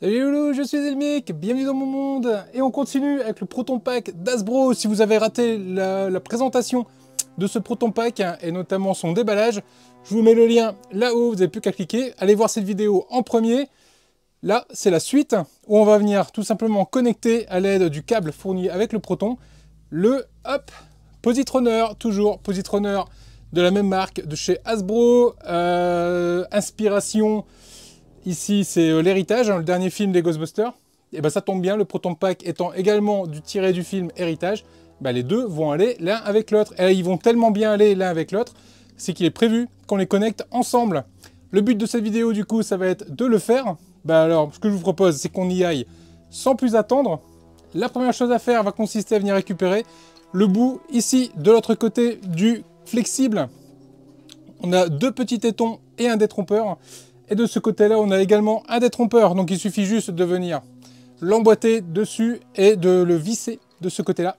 Salut Loulou, je suis Elmic, bienvenue dans mon monde. Et on continue avec le Proton Pack d'Hasbro. Si vous avez raté la présentation de ce Proton Pack, et notamment son déballage, je vous mets le lien là-haut, vous n'avez plus qu'à cliquer. Allez voir cette vidéo en premier. Là, c'est la suite, où on va venir tout simplement connecter à l'aide du câble fourni avec le Proton, le Positrunner, toujours Positrunner de la même marque, de chez Hasbro, inspiration. Ici, c'est l'héritage, le dernier film des Ghostbusters. Et ben ça tombe bien, le Proton Pack étant également tiré du film Héritage, ben les deux vont aller l'un avec l'autre. Et ils vont tellement bien aller l'un avec l'autre, c'est qu'il est prévu qu'on les connecte ensemble. Le but de cette vidéo, du coup, ça va être de le faire. Ben alors, ce que je vous propose, c'est qu'on y aille sans plus attendre. La première chose à faire va consister à venir récupérer le bout, ici, de l'autre côté du flexible. On a deux petits tétons et un détrompeur. Et de ce côté-là, on a également un détrompeur. Donc il suffit juste de venir l'emboîter dessus et de le visser de ce côté-là.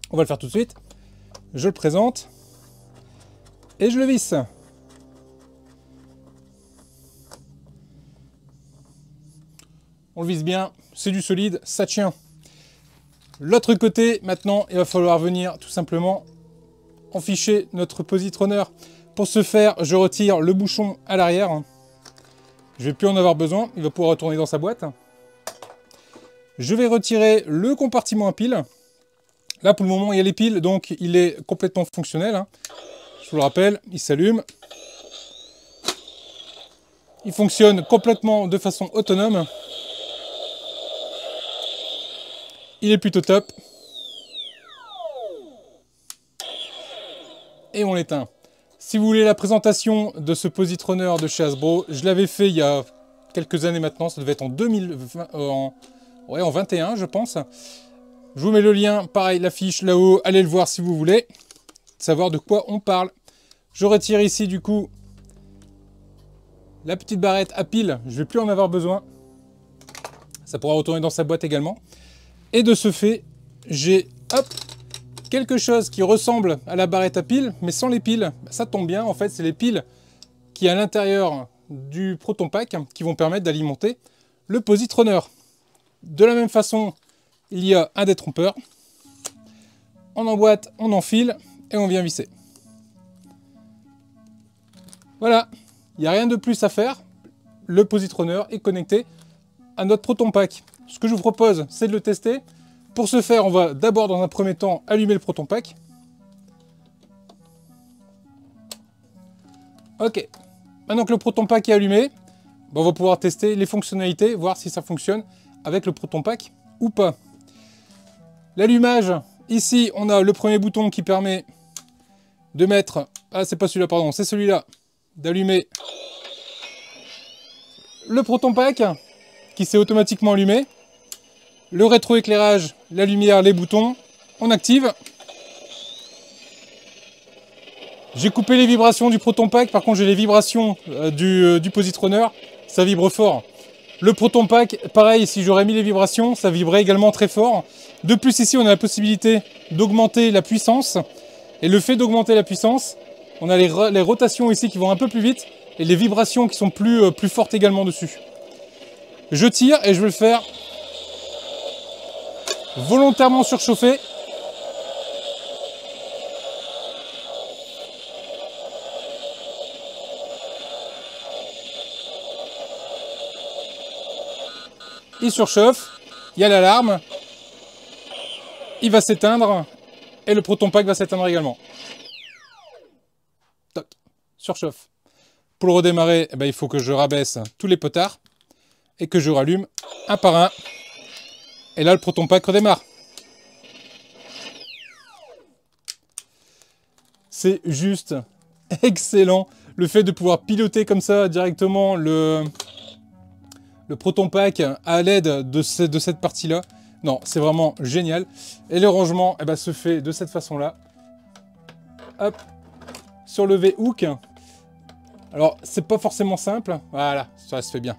On va le faire tout de suite. Je le présente. Et je le visse. On le visse bien. C'est du solide, ça tient. L'autre côté, maintenant, il va falloir venir tout simplement enficher notre Positrunner. Pour ce faire, je retire le bouchon à l'arrière. Je ne vais plus en avoir besoin, il va pouvoir retourner dans sa boîte. Je vais retirer le compartiment à piles. Là, pour le moment, il y a les piles, donc il est complètement fonctionnel. Je vous le rappelle, il s'allume. Il fonctionne complètement de façon autonome. Il est plutôt top. Et on l'éteint. Si vous voulez la présentation de ce Positrunner de chez Hasbro, je l'avais fait il y a quelques années maintenant, ça devait être en 2020, en 21 je pense. Je vous mets le lien, pareil, l'affiche là-haut, allez le voir si vous voulez, savoir de quoi on parle. Je retire ici du coup la petite barrette à pile, je ne vais plus en avoir besoin. Ça pourra retourner dans sa boîte également. Et de ce fait, j'ai, hop, quelque chose qui ressemble à la barrette à piles, mais sans les piles. Ça tombe bien, en fait, c'est les piles qui à l'intérieur du Proton Pack qui vont permettre d'alimenter le Positrunner. De la même façon, il y a un détrompeur. On emboîte, on enfile et on vient visser. Voilà, il n'y a rien de plus à faire. Le Positrunner est connecté à notre Proton Pack. Ce que je vous propose, c'est de le tester. Pour ce faire, on va d'abord, dans un premier temps, allumer le Proton Pack. Ok. Maintenant que le Proton Pack est allumé, on va pouvoir tester les fonctionnalités, voir si ça fonctionne avec le Proton Pack ou pas. L'allumage, ici, on a le premier bouton qui permet de mettre... Ah, c'est pas celui-là, pardon, c'est celui-là. D'allumer le Proton Pack qui s'est automatiquement allumé. Le rétroéclairage, la lumière, les boutons, on active. J'ai coupé les vibrations du Proton Pack, par contre j'ai les vibrations du Positrunner, ça vibre fort. Le Proton Pack, pareil, si j'aurais mis les vibrations, ça vibrait également très fort. De plus ici, on a la possibilité d'augmenter la puissance. Et le fait d'augmenter la puissance, on a les rotations ici qui vont un peu plus vite, et les vibrations qui sont plus fortes également dessus. Je tire et je vais le faire volontairement surchauffé. Il surchauffe, il y a l'alarme, il va s'éteindre et le Proton Pack va s'éteindre également. Toc, surchauffe. Pour le redémarrer, eh ben, il faut que je rabaisse tous les potards et que je rallume un par un. Et là, le Proton Pack redémarre. C'est juste excellent. Le fait de pouvoir piloter comme ça directement le Proton Pack à l'aide de cette partie-là. Non, c'est vraiment génial. Et le rangement eh ben, se fait de cette façon-là. Hop, sur le V-hook. Alors, c'est pas forcément simple. Voilà, ça se fait bien.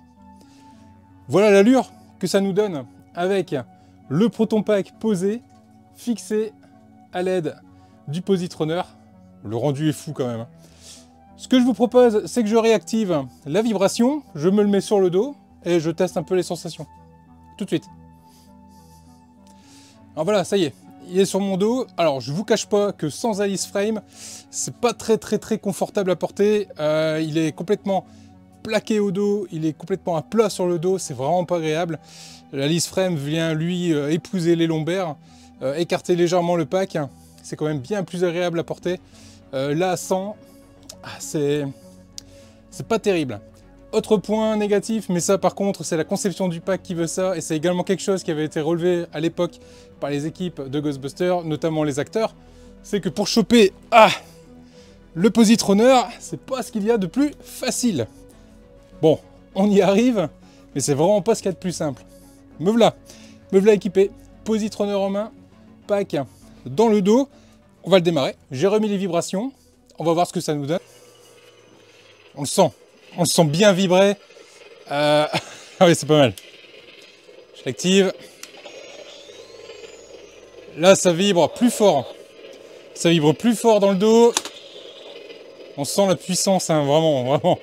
Voilà l'allure que ça nous donne avec le Proton Pack posé, fixé à l'aide du Positrunner. Le rendu est fou quand même. Ce que je vous propose, c'est que je réactive la vibration. Je me le mets sur le dos. et je teste un peu les sensations. Tout de suite. Alors voilà, ça y est, il est sur mon dos. Alors je vous cache pas que sans Alice Frame, c'est pas très confortable à porter. Il est complètement plaqué au dos, il est complètement à plat sur le dos, c'est vraiment pas agréable. L'Alice Frame vient lui épouser les lombaires, écarter légèrement le pack. C'est quand même bien plus agréable à porter. Là, sans, c'est pas terrible. Autre point négatif, mais ça par contre c'est la conception du pack qui veut ça, et c'est également quelque chose qui avait été relevé à l'époque par les équipes de Ghostbusters, notamment les acteurs, c'est que pour choper le Positrunner, c'est pas ce qu'il y a de plus facile. Bon, on y arrive, mais c'est vraiment pas ce qu'il y a de plus simple. Me voilà équipé, Positrunner en main, pack dans le dos, on va le démarrer. J'ai remis les vibrations, on va voir ce que ça nous donne. On le sent bien vibrer. Ah oui, c'est pas mal. Je l'active. Là, ça vibre plus fort. Ça vibre plus fort dans le dos. On sent la puissance, hein, vraiment.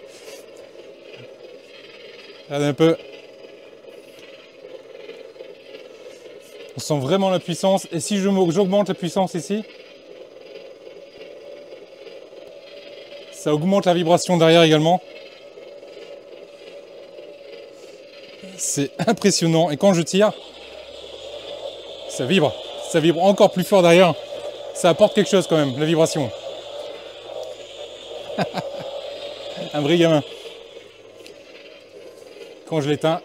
Regardez un peu. On sent vraiment la puissance. Et si j'augmente la puissance ici, ça augmente la vibration derrière également. C'est impressionnant. Et quand je tire, ça vibre. Ça vibre encore plus fort derrière. Ça apporte quelque chose quand même, la vibration. Un vrai gamin. Quand je l'éteins.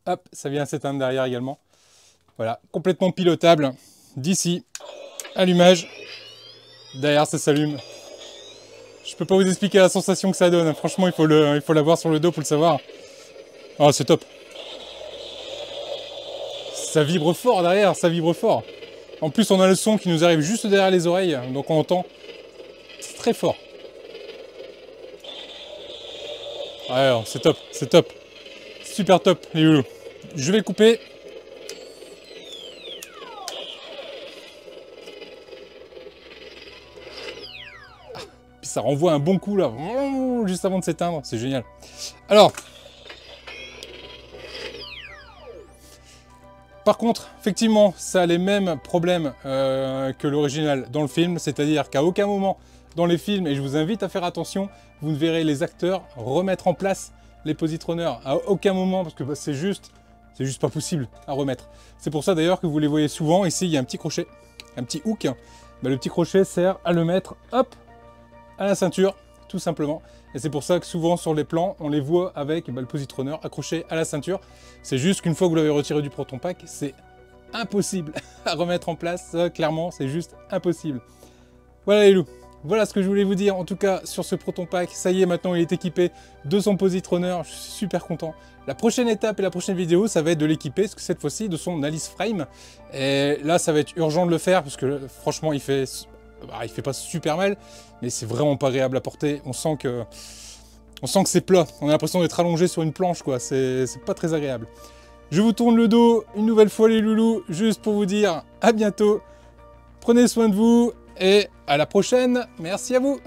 Hop, ça vient s'éteindre derrière également. Voilà, complètement pilotable. D'ici, allumage. Derrière, ça s'allume. Je peux pas vous expliquer la sensation que ça donne. Franchement, il faut l'avoir sur le dos pour le savoir. Oh, c'est top. Ça vibre fort derrière, ça vibre fort. En plus, on a le son qui nous arrive juste derrière les oreilles, donc on entend. C'est très fort. Ouais, c'est top, c'est top. Super top, les loulous. Je vais le couper. Puis ça renvoie un bon coup là, juste avant de s'éteindre, c'est génial. Alors, par contre, effectivement, ça a les mêmes problèmes que l'original dans le film, c'est-à-dire qu'à aucun moment dans les films, et je vous invite à faire attention, vous ne verrez les acteurs remettre en place les Positrunners à aucun moment, parce que bah, c'est juste pas possible à remettre. C'est pour ça d'ailleurs que vous les voyez souvent. Ici, il y a un petit crochet, un petit hook. Bah, le petit crochet sert à le mettre, hop, à la ceinture, tout simplement. Et c'est pour ça que souvent sur les plans, on les voit avec le Positrunner accroché à la ceinture. C'est juste qu'une fois que vous l'avez retiré du Proton Pack, c'est impossible à remettre en place. Ça, clairement, c'est juste impossible. Voilà les loups. Voilà ce que je voulais vous dire en tout cas sur ce Proton Pack. Ça y est, maintenant il est équipé de son Positrunner. Je suis super content. La prochaine étape et la prochaine vidéo, ça va être de l'équiper, cette fois-ci de son Alice Frame. Et là, ça va être urgent de le faire parce que franchement, il fait pas super mal, mais c'est vraiment pas agréable à porter. On sent que c'est plat. On a l'impression d'être allongé sur une planche, quoi. C'est pas très agréable. Je vous tourne le dos une nouvelle fois les loulous, juste pour vous dire à bientôt. Prenez soin de vous. Et à la prochaine, merci à vous.